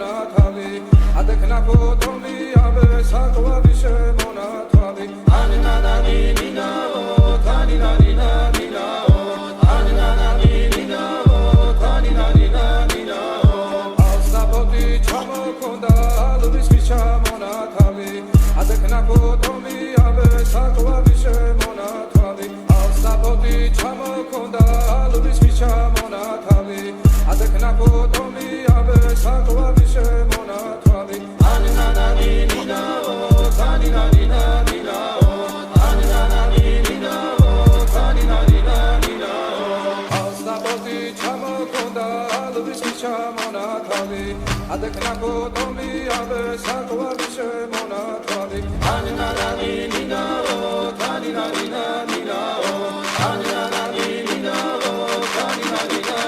მონათავი ადექნა ფოტომი აბე საყვავიშე მონათავი ანინანანი ნინაო თანინანინა ნინაო ანინანანი ნინაო თანინანინა ნინაო ალსაბოდი ჩამოქონდა ალვის ხიჩა მონათავი ადექნა ფოტომი აბე საყვავიშე მონათავი ალსაბოდი ჩამოქონდა ალვის ხიჩა მონათავი ადექნა ფოტომი აბე საყვავიშე მონათავი ანინანანი ნინაო თანინანინა ნინაო ანინანანი ნინაო თანინანინა ნინაო ალსაბოდი ჩამოქონდა ალვის ხიჩა მონათავი ადექნა ფოტომი აბე საყვავიშე მონათავი ანინანანი ნინაო თანინანინა ნინაო ანინანანი ნინაო თანინანინა